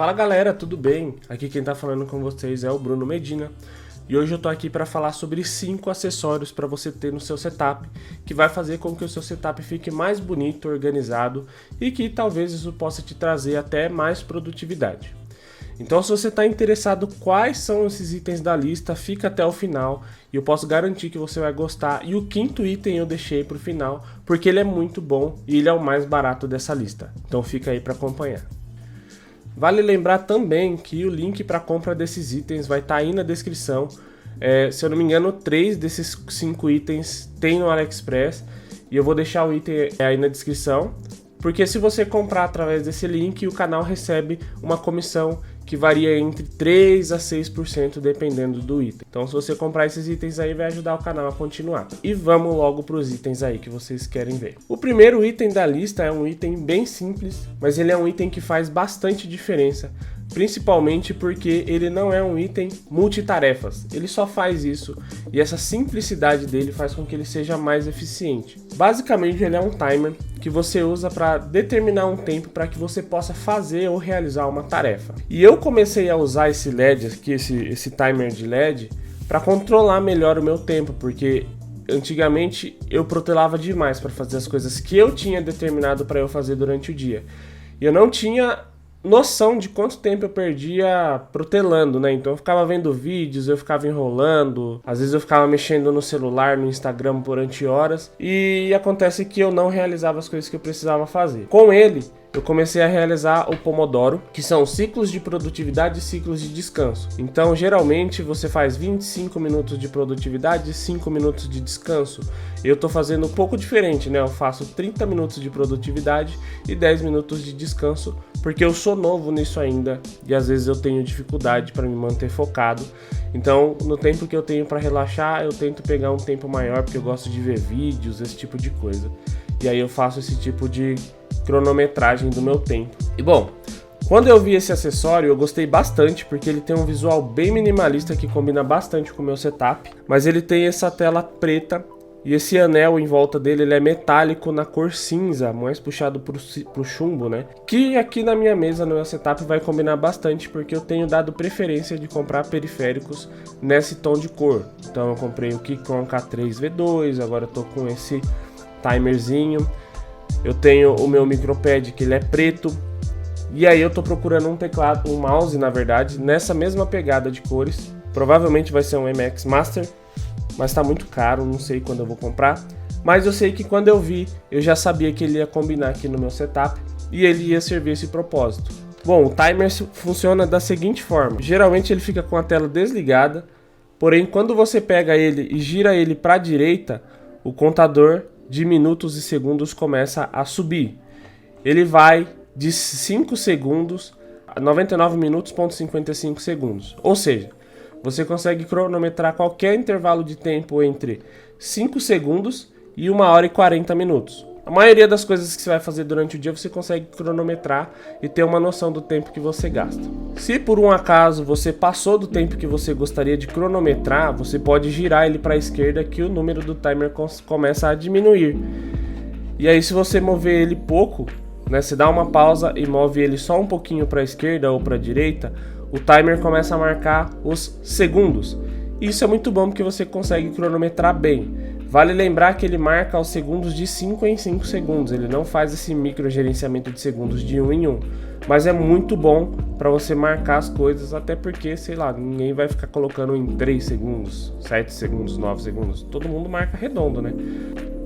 Fala galera, tudo bem? Aqui quem tá falando com vocês é o Bruno Medina e hoje eu tô aqui para falar sobre 5 acessórios para você ter no seu setup que vai fazer com que o seu setup fique mais bonito, organizado e que talvez isso possa te trazer até mais produtividade. Então, se você está interessado quais são esses itens da lista, fica até o final e eu posso garantir que você vai gostar. E o 5º item eu deixei para o final porque ele é muito bom e ele é o mais barato dessa lista. Então fica aí para acompanhar. Vale lembrar também que o link para compra desses itens vai estar aí na descrição. Se eu não me engano, 3 desses 5 itens tem no AliExpress e eu vou deixar o item aí na descrição. Porque se você comprar através desse link, o canal recebe uma comissão que varia entre 3 a 6% dependendo do item. Então se você comprar esses itens aí vai ajudar o canal a continuar. E vamos logo para os itens aí que vocês querem ver. O primeiro item da lista é um item bem simples, mas ele é um item que faz bastante diferença. Principalmente porque ele não é um item multitarefas, ele só faz isso e essa simplicidade dele faz com que ele seja mais eficiente. Basicamente ele é um timer que você usa para determinar um tempo para que você possa fazer ou realizar uma tarefa. E eu comecei a usar esse LED aqui, esse timer de LED, para controlar melhor o meu tempo, porque antigamente eu protelava demais para fazer as coisas que eu tinha determinado para eu fazer durante o dia. E eu não tinha noção de quanto tempo eu perdia protelando, né? Então eu ficava vendo vídeos, eu ficava enrolando, às vezes eu ficava mexendo no celular, no Instagram durante horas e acontece que eu não realizava as coisas que eu precisava fazer. Com ele, eu comecei a realizar o Pomodoro, que são ciclos de produtividade e ciclos de descanso. Então, geralmente, você faz 25 minutos de produtividade e 5 minutos de descanso. Eu tô fazendo um pouco diferente, né? Eu faço 30 minutos de produtividade e 10 minutos de descanso, porque eu sou novo nisso ainda e às vezes eu tenho dificuldade para me manter focado. Então, no tempo que eu tenho para relaxar, eu tento pegar um tempo maior, porque eu gosto de ver vídeos, esse tipo de coisa. E aí eu faço esse tipo de cronometragem do meu tempo. E bom, quando eu vi esse acessório eu gostei bastante porque ele tem um visual bem minimalista que combina bastante com o meu setup, mas ele tem essa tela preta e esse anel em volta dele ele é metálico na cor cinza, mais puxado pro chumbo, né? Que aqui na minha mesa, no meu setup, vai combinar bastante porque eu tenho dado preferência de comprar periféricos nesse tom de cor. Então eu comprei o Keychron K3V2, agora eu tô com esse timerzinho. Eu tenho o meu micropad que ele é preto. E aí eu tô procurando um teclado, um mouse na verdade, nessa mesma pegada de cores. Provavelmente vai ser um MX Master, mas tá muito caro, não sei quando eu vou comprar. Mas eu sei que quando eu vi, eu já sabia que ele ia combinar aqui no meu setup e ele ia servir esse propósito. Bom, o timer funciona da seguinte forma. Geralmente ele fica com a tela desligada, porém quando você pega ele e gira ele para a direita, o contador de minutos e segundos começa a subir. Ele vai de 5 segundos a 99 minutos, 55 segundos. Ou seja, você consegue cronometrar qualquer intervalo de tempo entre 5 segundos e 1 hora e 40 minutos. A maioria das coisas que você vai fazer durante o dia você consegue cronometrar e ter uma noção do tempo que você gasta. Se por um acaso você passou do tempo que você gostaria de cronometrar, você pode girar ele para a esquerda que o número do timer começa a diminuir. E aí se você mover ele pouco, né, você dá uma pausa e move ele só um pouquinho para a esquerda ou para a direita, o timer começa a marcar os segundos. Isso é muito bom porque você consegue cronometrar bem. Vale lembrar que ele marca os segundos de 5 em 5 segundos, ele não faz esse micro gerenciamento de segundos de 1 em 1, mas é muito bom para você marcar as coisas, até porque, sei lá, ninguém vai ficar colocando em 3 segundos, 7 segundos, 9 segundos, todo mundo marca redondo, né?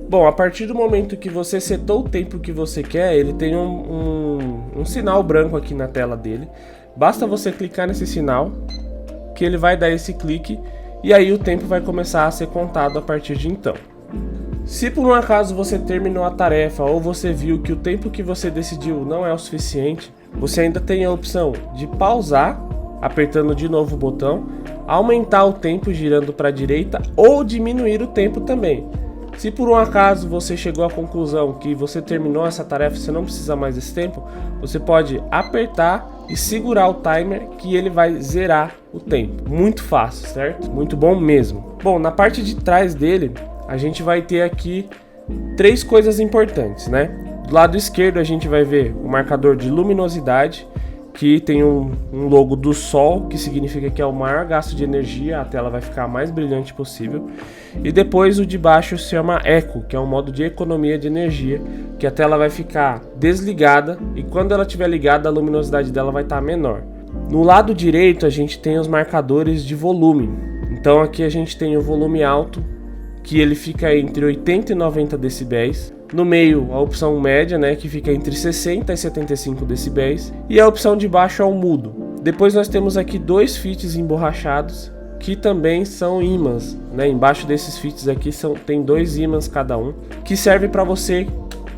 Bom, a partir do momento que você setou o tempo que você quer, ele tem um sinal branco aqui na tela dele, basta você clicar nesse sinal, que ele vai dar esse clique, e aí o tempo vai começar a ser contado a partir de então. Se por um acaso você terminou a tarefa ou você viu que o tempo que você decidiu não é o suficiente, você ainda tem a opção de pausar, apertando de novo o botão, aumentar o tempo girando para a direita ou diminuir o tempo também. Se por um acaso você chegou à conclusão que você terminou essa tarefa e você não precisa mais desse tempo, você pode apertar e segurar o timer que ele vai zerar o tempo. Muito fácil, certo? Muito bom mesmo. Bom, na parte de trás dele, a gente vai ter aqui 3 coisas importantes, né? Do lado esquerdo a gente vai ver o marcador de luminosidade que tem um logo do sol, que significa que é o maior gasto de energia, a tela vai ficar a mais brilhante possível. E depois o de baixo se chama Eco, que é um modo de economia de energia, que a tela vai ficar desligada e quando ela estiver ligada a luminosidade dela vai estar menor. No lado direito a gente tem os marcadores de volume, então aqui a gente tem o volume alto, que ele fica entre 80 e 90 decibéis. No meio, a opção média, né, que fica entre 60 e 75 decibéis. E a opção de baixo é o mudo. Depois nós temos aqui dois fits emborrachados, que também são ímãs, né? Embaixo desses fits aqui tem dois ímãs cada um, que serve para você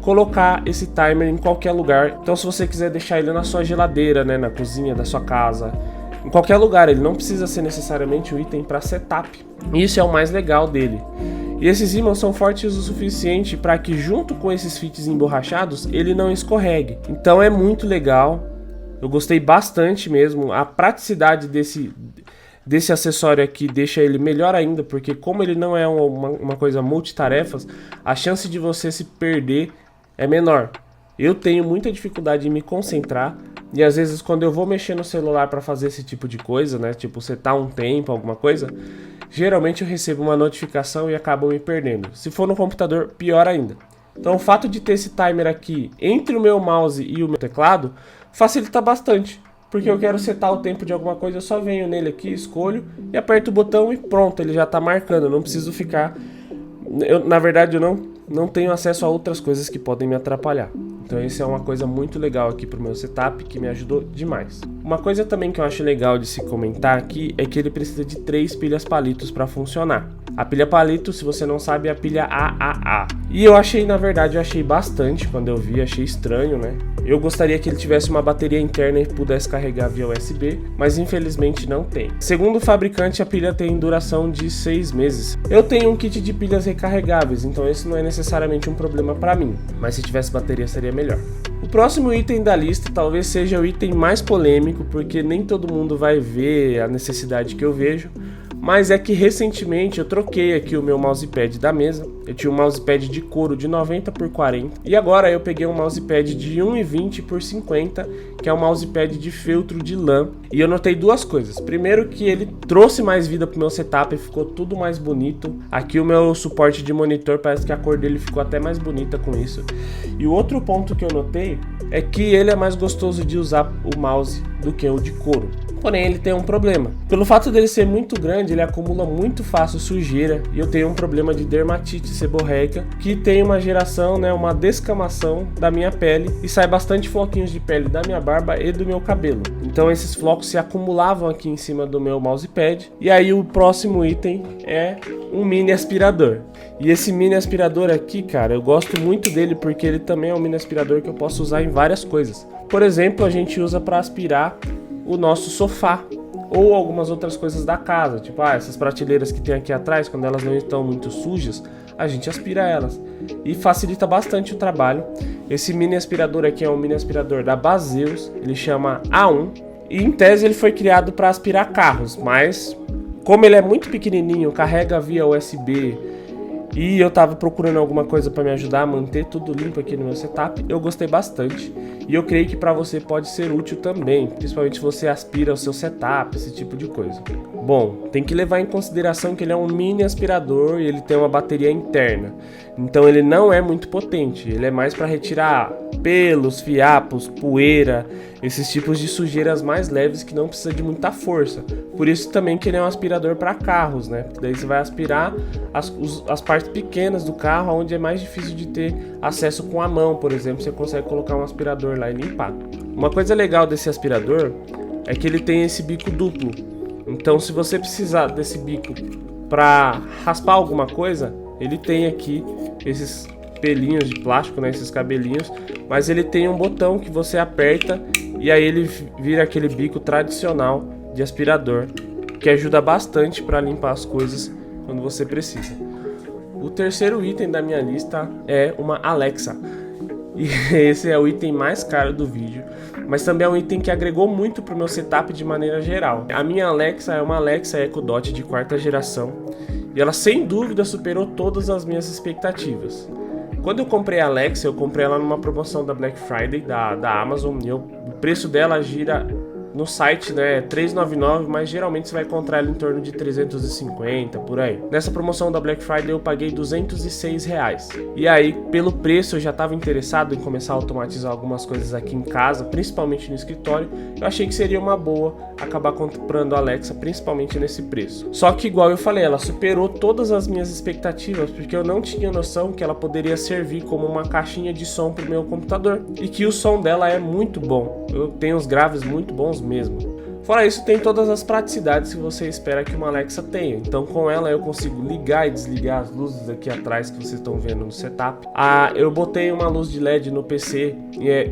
colocar esse timer em qualquer lugar. Então se você quiser deixar ele na sua geladeira, né, na cozinha da sua casa, em qualquer lugar, ele não precisa ser necessariamente um item para setup. Isso é o mais legal dele. E esses ímãs são fortes o suficiente para que junto com esses fits emborrachados ele não escorregue. Então é muito legal, eu gostei bastante mesmo. A praticidade desse acessório aqui deixa ele melhor ainda, porque como ele não é uma coisa multitarefas, a chance de você se perder é menor. Eu tenho muita dificuldade em me concentrar e às vezes quando eu vou mexer no celular para fazer esse tipo de coisa, né, tipo setar um tempo, alguma coisa, geralmente eu recebo uma notificação e acabo me perdendo. Se for no computador, pior ainda. Então o fato de ter esse timer aqui entre o meu mouse e o meu teclado facilita bastante, porque eu quero setar o tempo de alguma coisa, eu só venho nele aqui, escolho e aperto o botão e pronto, ele já está marcando, eu não preciso ficar... na verdade eu não tenho acesso a outras coisas que podem me atrapalhar. Então isso é uma coisa muito legal aqui pro meu setup, que me ajudou demais. Uma coisa também que eu acho legal de se comentar aqui é que ele precisa de 3 pilhas palitos para funcionar. A pilha palito, se você não sabe, é a pilha AAA. E eu achei bastante quando eu vi, achei estranho, né? Eu gostaria que ele tivesse uma bateria interna e pudesse carregar via USB, mas infelizmente não tem. Segundo o fabricante, a pilha tem duração de 6 meses. Eu tenho um kit de pilhas recarregáveis, então esse não é necessariamente um problema para mim, mas se tivesse bateria seria melhor. O próximo item da lista talvez seja o item mais polêmico, porque nem todo mundo vai ver a necessidade que eu vejo, mas é que recentemente eu troquei aqui o meu mousepad da mesa. Eu tinha um mousepad de couro de 90 por 40 e agora eu peguei um mousepad de 1,20 por 50, que é um mousepad de feltro de lã. E eu notei duas coisas. Primeiro, que ele trouxe mais vida pro meu setup, ficou tudo mais bonito. Aqui o meu suporte de monitor, parece que a cor dele ficou até mais bonita com isso. E o outro ponto que eu notei é que ele é mais gostoso de usar o mouse do que o de couro. Porém, ele tem um problema. Pelo fato dele ser muito grande, ele acumula muito fácil sujeira e eu tenho um problema de dermatite seborreica, que tem uma geração, né, uma descamação da minha pele e sai bastante floquinhos de pele da minha barba e do meu cabelo. Então esses flocos se acumulavam aqui em cima do meu mousepad. E aí o próximo item é um mini aspirador. E esse mini aspirador aqui, cara, eu gosto muito dele porque ele também é um mini aspirador que eu posso usar em várias coisas. Por exemplo, a gente usa para aspirar o nosso sofá ou algumas outras coisas da casa, tipo essas prateleiras que tem aqui atrás, quando elas não estão muito sujas, a gente aspira elas e facilita bastante o trabalho. Esse mini aspirador aqui é um mini aspirador da Baseus, ele chama A1 e em tese ele foi criado para aspirar carros, mas como ele é muito pequenininho, carrega via USB e eu tava procurando alguma coisa para me ajudar a manter tudo limpo aqui no meu setup, eu gostei bastante. E eu creio que para você pode ser útil também, principalmente se você aspira o seu setup, esse tipo de coisa. Bom, tem que levar em consideração que ele é um mini aspirador e ele tem uma bateria interna. Então ele não é muito potente, ele é mais para retirar pelos, fiapos, poeira, esses tipos de sujeiras mais leves que não precisa de muita força. Por isso também que ele é um aspirador para carros, né? Porque daí você vai aspirar as partes pequenas do carro, onde é mais difícil de ter acesso com a mão, por exemplo, você consegue colocar um aspirador lá e limpar. Uma coisa legal desse aspirador é que ele tem esse bico duplo. Então se você precisar desse bico para raspar alguma coisa, ele tem aqui esses pelinhos de plástico, né, esses cabelinhos, mas ele tem um botão que você aperta e aí ele vira aquele bico tradicional de aspirador, que ajuda bastante para limpar as coisas quando você precisa. O terceiro item da minha lista é uma Alexa. E esse é o item mais caro do vídeo, mas também é um item que agregou muito para o meu setup de maneira geral. A minha Alexa é uma Alexa Echo Dot de 4ª geração e ela sem dúvida superou todas as minhas expectativas. Quando eu comprei a Alexa, eu comprei ela numa promoção da Black Friday da Amazon, e o preço dela gira no site, né, R$399, mas geralmente você vai encontrar ela em torno de 350, por aí. Nessa promoção da Black Friday eu paguei R$206. E aí, pelo preço, eu já estava interessado em começar a automatizar algumas coisas aqui em casa, principalmente no escritório. Eu achei que seria uma boa acabar comprando a Alexa, principalmente nesse preço. Só que, igual eu falei, ela superou todas as minhas expectativas, porque eu não tinha noção que ela poderia servir como uma caixinha de som para o meu computador, e que o som dela é muito bom. Eu tenho os graves muito bons mesmo. Fora isso, tem todas as praticidades que você espera que uma Alexa tenha. Então, com ela eu consigo ligar e desligar as luzes aqui atrás que vocês estão vendo no setup. Eu botei uma luz de LED no PC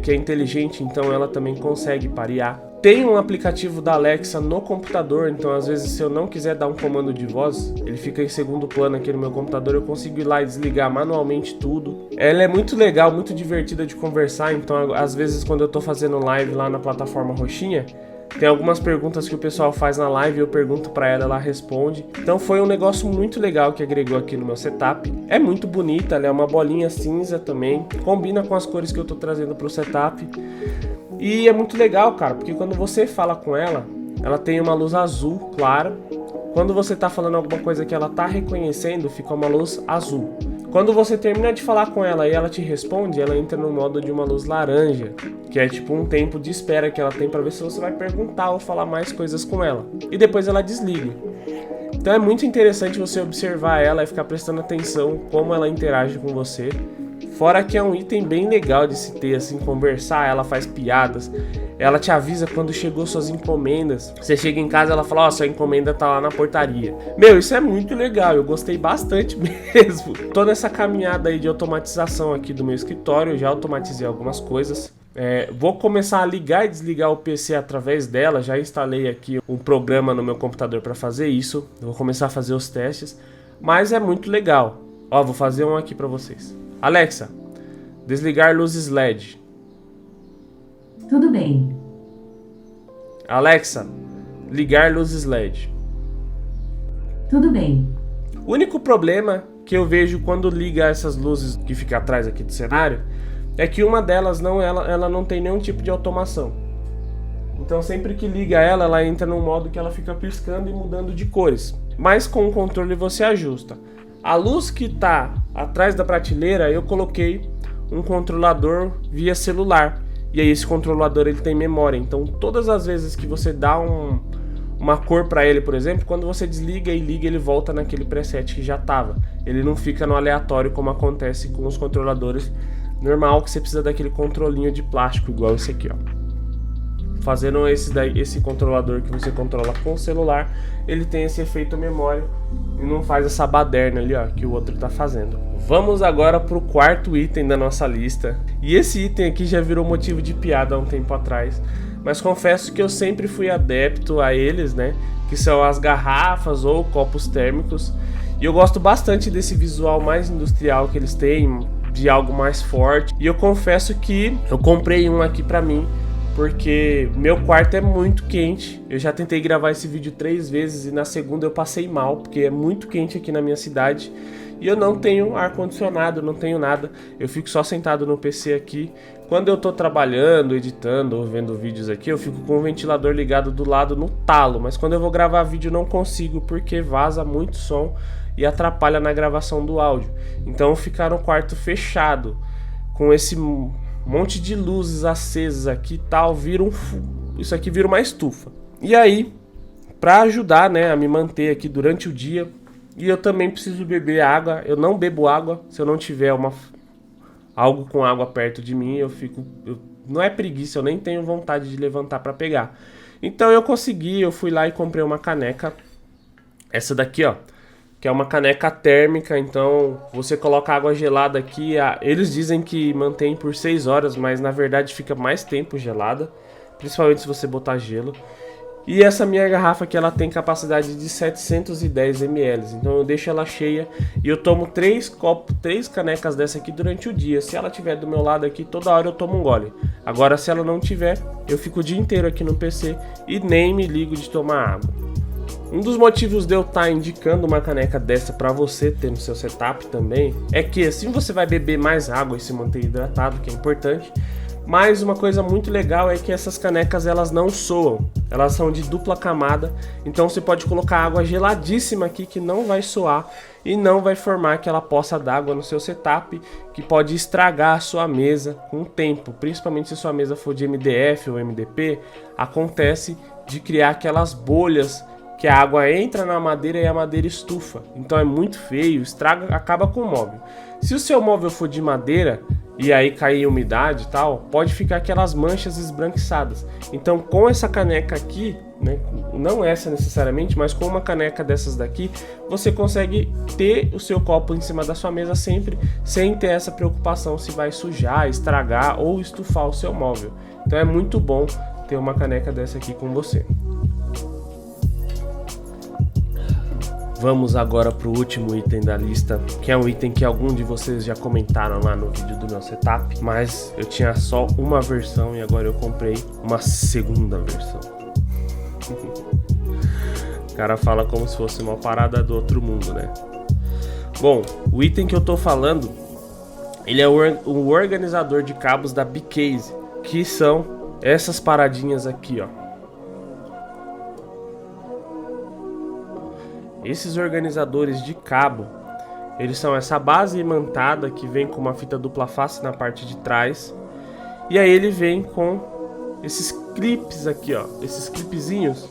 que é inteligente, então ela também consegue parear. Tem um aplicativo da Alexa no computador, então às vezes se eu não quiser dar um comando de voz, ele fica em segundo plano aqui no meu computador, eu consigo ir lá e desligar manualmente tudo. Ela é muito legal, muito divertida de conversar, então às vezes quando eu tô fazendo live lá na plataforma roxinha, tem algumas perguntas que o pessoal faz na live, eu pergunto pra ela, ela responde. Então foi um negócio muito legal que agregou aqui no meu setup. É muito bonita, ela é uma bolinha cinza também, combina com as cores que eu tô trazendo pro setup. E é muito legal, cara, porque quando você fala com ela, ela tem uma luz azul clara. Quando você tá falando alguma coisa que ela tá reconhecendo, fica uma luz azul. Quando você termina de falar com ela e ela te responde, ela entra no modo de uma luz laranja, que é tipo um tempo de espera que ela tem para ver se você vai perguntar ou falar mais coisas com ela. E depois ela desliga. Então é muito interessante você observar ela e ficar prestando atenção como ela interage com você. Fora que é um item bem legal de se ter, assim, conversar, ela faz piadas, ela te avisa quando chegou suas encomendas. Você chega em casa, ela fala, ó, sua encomenda tá lá na portaria. Meu, isso é muito legal, eu gostei bastante mesmo. Tô nessa caminhada aí de automatização aqui do meu escritório, eu já automatizei algumas coisas. Vou começar a ligar e desligar o PC através dela, já instalei aqui um programa no meu computador para fazer isso. Eu vou começar a fazer os testes, mas é muito legal. Ó, vou fazer um aqui para vocês. Alexa, desligar luzes LED. Tudo bem. Alexa, ligar luzes LED. Tudo bem. O único problema que eu vejo quando liga essas luzes que fica atrás aqui do cenário é que uma delas ela não tem nenhum tipo de automação. Então sempre que liga ela entra num modo que ela fica piscando e mudando de cores. Mas com o controle você ajusta. A luz que está atrás da prateleira, eu coloquei um controlador via celular. E aí esse controlador ele tem memória. Então todas as vezes que você dá uma cor para ele, por exemplo, quando você desliga e liga, ele volta naquele preset que já estava. Ele não fica no aleatório como acontece com os controladores normal, que você precisa daquele controlinho de plástico igual esse aqui, ó. Fazendo esse controlador que você controla com o celular, ele tem esse efeito memória e não faz essa baderna ali, ó, que o outro tá fazendo. Vamos agora pro quarto item da nossa lista. E esse item aqui já virou motivo de piada há um tempo atrás, mas confesso que eu sempre fui adepto a eles, né? Que são as garrafas ou copos térmicos. E eu gosto bastante desse visual mais industrial que eles têm, de algo mais forte. E eu confesso que eu comprei um aqui pra mim, porque meu quarto é muito quente. Eu já tentei gravar esse vídeo 3 vezes e na segunda eu passei mal, porque é muito quente aqui na minha cidade. E eu não tenho ar-condicionado, não tenho nada. Eu fico só sentado no PC aqui. Quando eu tô trabalhando, editando ou vendo vídeos aqui, eu fico com o ventilador ligado do lado no talo. Mas quando eu vou gravar vídeo não consigo, porque vaza muito som e atrapalha na gravação do áudio. Então ficar no quarto fechado, com esse monte de luzes acesas aqui e tal, isso aqui vira uma estufa. E aí, para ajudar, né, a me manter aqui durante o dia, e eu também preciso beber água, eu não bebo água se eu não tiver algo com água perto de mim, não é preguiça, eu nem tenho vontade de levantar para pegar. Então eu fui lá e comprei uma caneca, essa daqui, ó, que é uma caneca térmica. Então você coloca água gelada aqui, eles dizem que mantém por 6 horas, mas na verdade fica mais tempo gelada, principalmente se você botar gelo. E essa minha garrafa aqui, ela tem capacidade de 710 ml, então eu deixo ela cheia e eu tomo 3 canecas dessa aqui durante o dia. Se ela estiver do meu lado aqui, toda hora eu tomo um gole. Agora se ela não tiver, eu fico o dia inteiro aqui no PC e nem me ligo de tomar água. Um dos motivos de eu estar indicando uma caneca dessa para você ter no seu setup também é que assim você vai beber mais água e se manter hidratado, que é importante. Mas uma coisa muito legal é que essas canecas elas não soam, elas são de dupla camada, então você pode colocar água geladíssima aqui que não vai soar e não vai formar aquela poça d'água no seu setup que pode estragar a sua mesa com o tempo, principalmente se sua mesa for de MDF ou MDP, acontece de criar aquelas bolhas que a água entra na madeira e a madeira estufa, então é muito feio, estraga, acaba com o móvel. Se o seu móvel for de madeira e aí cair umidade e tal, pode ficar aquelas manchas esbranquiçadas. Então com essa caneca aqui, né, não essa necessariamente, mas com uma caneca dessas daqui, você consegue ter o seu copo em cima da sua mesa sempre, sem ter essa preocupação se vai sujar, estragar ou estufar o seu móvel. Então é muito bom ter uma caneca dessa aqui com você. Vamos agora para o último item da lista, que é um item que algum de vocês já comentaram lá no vídeo do meu setup, mas eu tinha só uma versão e agora eu comprei uma segunda versão. O cara fala como se fosse uma parada do outro mundo, né? Bom, o item que eu tô falando, ele é o organizador de cabos da Bicase, que são essas paradinhas aqui, ó. Esses organizadores de cabo, eles são essa base imantada que vem com uma fita dupla face na parte de trás. E aí ele vem com esses clips aqui, ó, esses clipezinhos,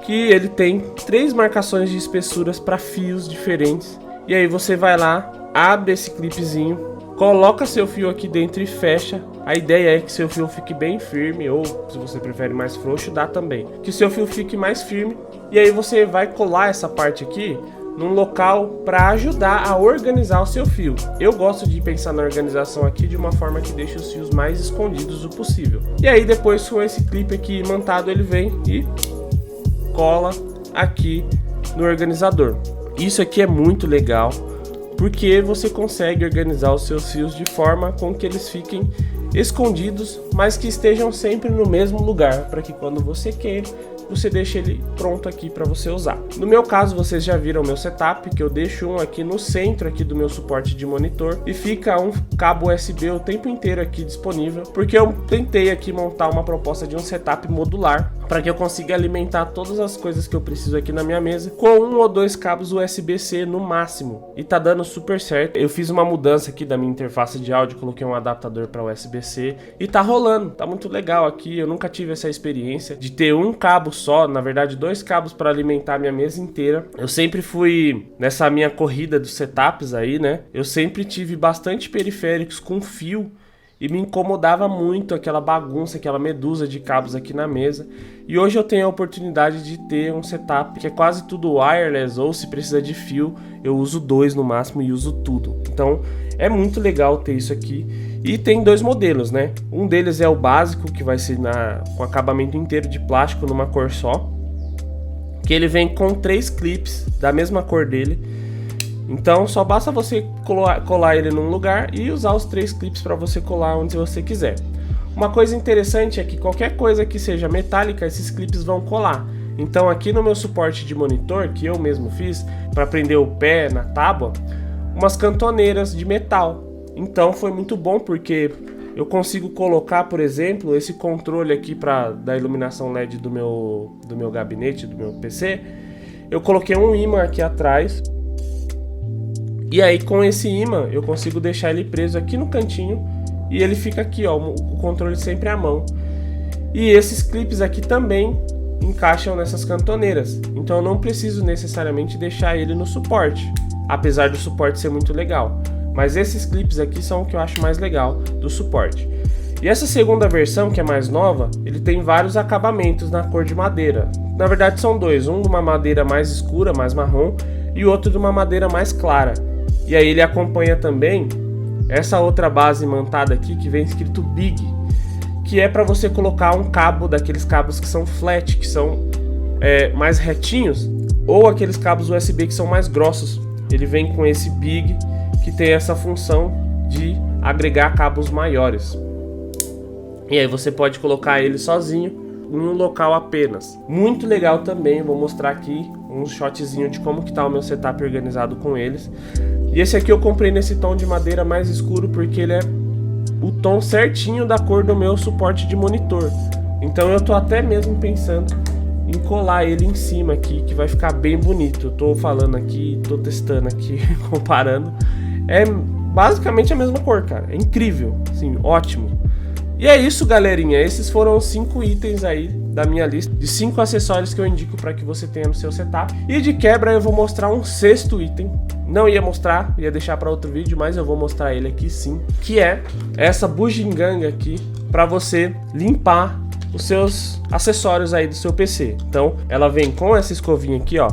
que ele tem 3 marcações de espessuras para fios diferentes. E aí você vai lá, abre esse clipezinho, coloca seu fio aqui dentro e fecha. A ideia é que seu fio fique bem firme, ou se você prefere mais frouxo, dá também. Que o seu fio fique mais firme. E aí você vai colar essa parte aqui num local para ajudar a organizar o seu fio. Eu gosto de pensar na organização aqui de uma forma que deixe os fios mais escondidos o possível. E aí depois com esse clipe aqui imantado ele vem e cola aqui no organizador. Isso aqui é muito legal porque você consegue organizar os seus fios de forma com que eles fiquem escondidos, mas que estejam sempre no mesmo lugar, para que quando você queira, você deixa ele pronto aqui para você usar. No meu caso, vocês já viram o meu setup, que eu deixo um aqui no centro aqui do meu suporte de monitor e fica um cabo USB o tempo inteiro aqui disponível, porque eu tentei aqui montar uma proposta de um setup modular para que eu consiga alimentar todas as coisas que eu preciso aqui na minha mesa com 1 ou 2 cabos USB-C no máximo, e tá dando super certo. Eu fiz uma mudança aqui da minha interface de áudio, coloquei um adaptador para USB-C e tá rolando, tá muito legal aqui. Eu nunca tive essa experiência de ter um cabo só, na verdade 2 cabos para alimentar a minha mesa inteira. Eu sempre fui, nessa minha corrida dos setups aí, né, eu sempre tive bastante periféricos com fio e me incomodava muito aquela bagunça, aquela medusa de cabos aqui na mesa. E hoje eu tenho a oportunidade de ter um setup que é quase tudo wireless, ou se precisa de fio, eu uso 2 no máximo e uso tudo. Então é muito legal ter isso aqui. E tem 2 modelos, né? Um deles é o básico, que vai ser com acabamento inteiro de plástico numa cor só, que ele vem com 3 clips da mesma cor dele. Então só basta você colar ele num lugar e usar os 3 clips para você colar onde você quiser. Uma coisa interessante é que qualquer coisa que seja metálica, esses clips vão colar. Então aqui no meu suporte de monitor, que eu mesmo fiz para prender o pé na tábua, umas cantoneiras de metal. Então foi muito bom porque eu consigo colocar, por exemplo, esse controle aqui da iluminação LED do meu gabinete, do meu PC. Eu coloquei um ímã aqui atrás. E aí com esse ímã eu consigo deixar ele preso aqui no cantinho e ele fica aqui, ó, o controle sempre à mão. E esses clipes aqui também encaixam nessas cantoneiras, então eu não preciso necessariamente deixar ele no suporte, apesar do suporte ser muito legal. Mas esses clipes aqui são o que eu acho mais legal do suporte. E essa segunda versão, que é mais nova, ele tem vários acabamentos na cor de madeira. Na verdade são 2, um de uma madeira mais escura, mais marrom, e outro de uma madeira mais clara. E aí ele acompanha também essa outra base imantada aqui que vem escrito Big, que é para você colocar um cabo daqueles cabos que são flat, que são mais retinhos, ou aqueles cabos USB que são mais grossos. Ele vem com esse Big que tem essa função de agregar cabos maiores. E aí você pode colocar ele sozinho em um local apenas. Muito legal também, vou mostrar aqui um shotzinho de como que tá o meu setup organizado com eles. E esse aqui eu comprei nesse tom de madeira mais escuro porque ele é o tom certinho da cor do meu suporte de monitor. Então eu tô até mesmo pensando em colar ele em cima aqui, que vai ficar bem bonito. Eu tô falando aqui, tô testando aqui, comparando. É basicamente a mesma cor, cara. É incrível, assim, ótimo. E é isso, galerinha. Esses foram os 5 itens aí da minha lista de 5 acessórios que eu indico para que você tenha no seu setup. E de quebra eu vou mostrar um 6º item. Não ia mostrar, ia deixar para outro vídeo, mas eu vou mostrar ele aqui sim, que é essa bugiganga aqui para você limpar os seus acessórios aí do seu PC. Então, ela vem com essa escovinha aqui, ó.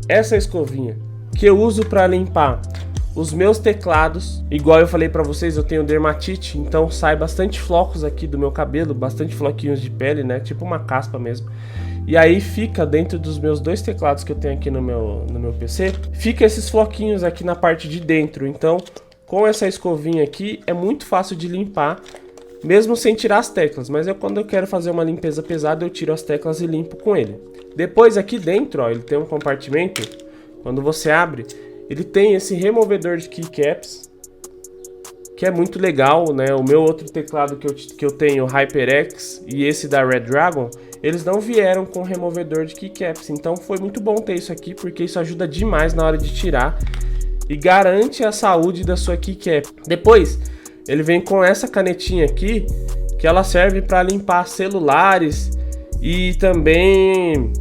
Essa escovinha que eu uso para limpar os meus teclados, igual eu falei pra vocês, eu tenho dermatite, então sai bastante flocos aqui do meu cabelo, bastante floquinhos de pele, né, tipo uma caspa mesmo. E aí fica dentro dos meus 2 teclados que eu tenho aqui no meu PC, fica esses floquinhos aqui na parte de dentro. Então, com essa escovinha aqui, é muito fácil de limpar, mesmo sem tirar as teclas. Mas quando eu quero fazer uma limpeza pesada, eu tiro as teclas e limpo com ele. Depois aqui dentro, ó, ele tem um compartimento, quando você abre, ele tem esse removedor de keycaps, que é muito legal, né? O meu outro teclado que eu tenho, o HyperX, e esse da Red Dragon, eles não vieram com removedor de keycaps. Então foi muito bom ter isso aqui, porque isso ajuda demais na hora de tirar e garante a saúde da sua keycap. Depois, ele vem com essa canetinha aqui, que ela serve para limpar celulares e também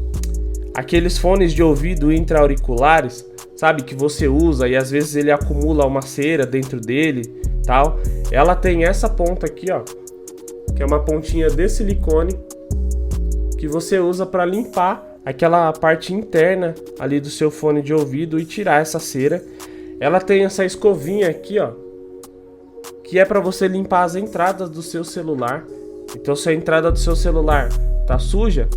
aqueles fones de ouvido intra-auriculares, sabe, que você usa e às vezes ele acumula uma cera dentro dele, tal. Ela tem essa ponta aqui, ó, que é uma pontinha de silicone que você usa para limpar aquela parte interna ali do seu fone de ouvido e tirar essa cera. Ela tem essa escovinha aqui, ó, que é para você limpar as entradas do seu celular. Então, se a entrada do seu celular tá suja,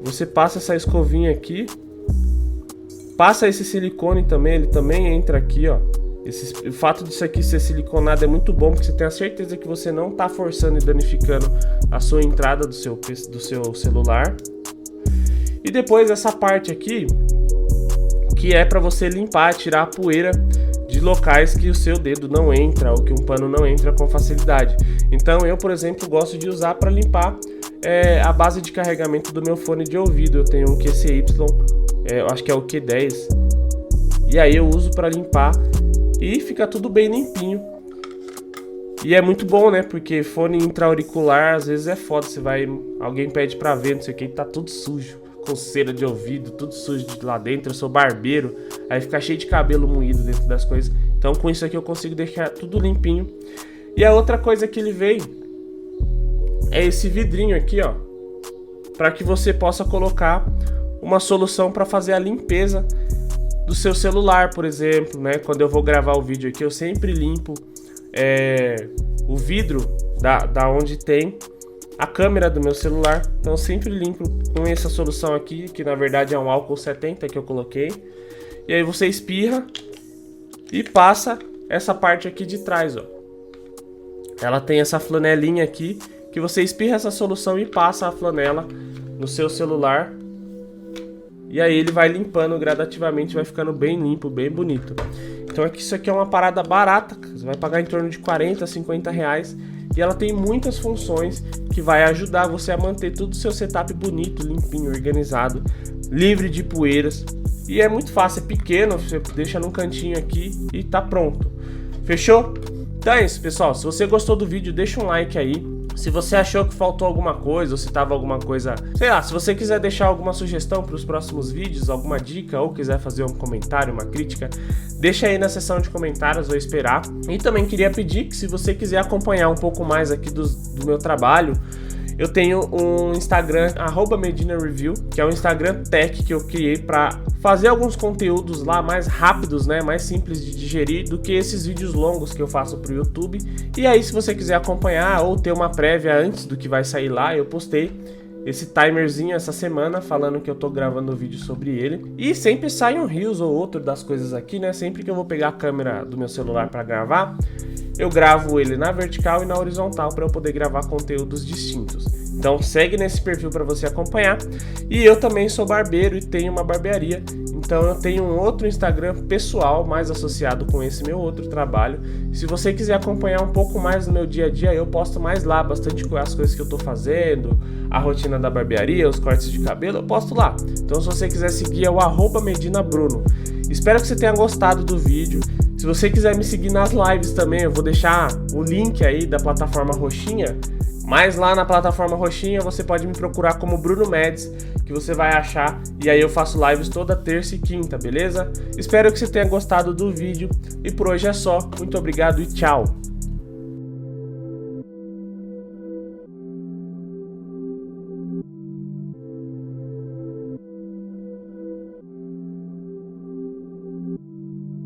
você passa essa escovinha aqui, passa esse silicone também, ele também entra aqui, ó. O fato disso aqui ser siliconado é muito bom, porque você tem a certeza que você não tá forçando e danificando a sua entrada do seu celular. E depois essa parte aqui, que é para você limpar, tirar a poeira de locais que o seu dedo não entra ou que um pano não entra com facilidade. Então eu, por exemplo, gosto de usar para limpar a base de carregamento do meu fone de ouvido. Eu tenho um QCY, eu acho que é o Q10, e aí eu uso para limpar e fica tudo bem limpinho. E é muito bom, né? Porque fone intra-auricular às vezes é foda. Alguém pede pra ver, não sei o que, tá tudo sujo, com cera de ouvido, tudo sujo de lá dentro. Eu sou barbeiro, aí fica cheio de cabelo moído dentro das coisas. Então com isso aqui eu consigo deixar tudo limpinho. E a outra coisa que ele vem é esse vidrinho aqui, ó, para que você possa colocar uma solução para fazer a limpeza do seu celular, por exemplo, né? Quando eu vou gravar o vídeo aqui, eu sempre limpo o vidro da onde tem a câmera do meu celular. Então eu sempre limpo com essa solução aqui, que na verdade é um álcool 70 que eu coloquei. E aí você espirra e passa essa parte aqui de trás, ó. Ela tem essa flanelinha aqui, que você espirra essa solução e passa a flanela no seu celular. E aí ele vai limpando gradativamente, vai ficando bem limpo, bem bonito. Então isso aqui é uma parada barata, você vai pagar em torno de 40, 50 reais. E ela tem muitas funções que vai ajudar você a manter todo o seu setup bonito, limpinho, organizado, livre de poeiras. E é muito fácil, é pequeno, você deixa num cantinho aqui e tá pronto. Fechou? Então é isso, pessoal. Se você gostou do vídeo, deixa um like aí. Se você achou que faltou alguma coisa, ou se tava alguma coisa, sei lá, se você quiser deixar alguma sugestão para os próximos vídeos, alguma dica, ou quiser fazer um comentário, uma crítica, deixa aí na seção de comentários, vou esperar. E também queria pedir que, se você quiser acompanhar um pouco mais aqui do meu trabalho, eu tenho um Instagram, @MedinaReview, que é um Instagram tech que eu criei para fazer alguns conteúdos lá mais rápidos, né, mais simples de digerir do que esses vídeos longos que eu faço pro YouTube. E aí, se você quiser acompanhar ou ter uma prévia antes do que vai sair lá, eu postei esse timerzinho essa semana falando que eu tô gravando um vídeo sobre ele. E sempre sai um reels ou outro das coisas aqui, né, sempre que eu vou pegar a câmera do meu celular para gravar, eu gravo ele na vertical e na horizontal para eu poder gravar conteúdos distintos. Então segue nesse perfil para você acompanhar. E eu também sou barbeiro e tenho uma barbearia. Então eu tenho um outro Instagram pessoal mais associado com esse meu outro trabalho. Se você quiser acompanhar um pouco mais do meu dia a dia, eu posto mais lá, bastante as coisas que eu tô fazendo, a rotina da barbearia, os cortes de cabelo, eu posto lá. Então se você quiser seguir é o @medinabruno. Espero que você tenha gostado do vídeo. Se você quiser me seguir nas lives também, eu vou deixar o link aí da plataforma roxinha. Mas lá na plataforma roxinha você pode me procurar como Bruno Médici, que você vai achar, e aí eu faço lives toda terça e quinta, beleza? Espero que você tenha gostado do vídeo e por hoje é só. Muito obrigado e tchau!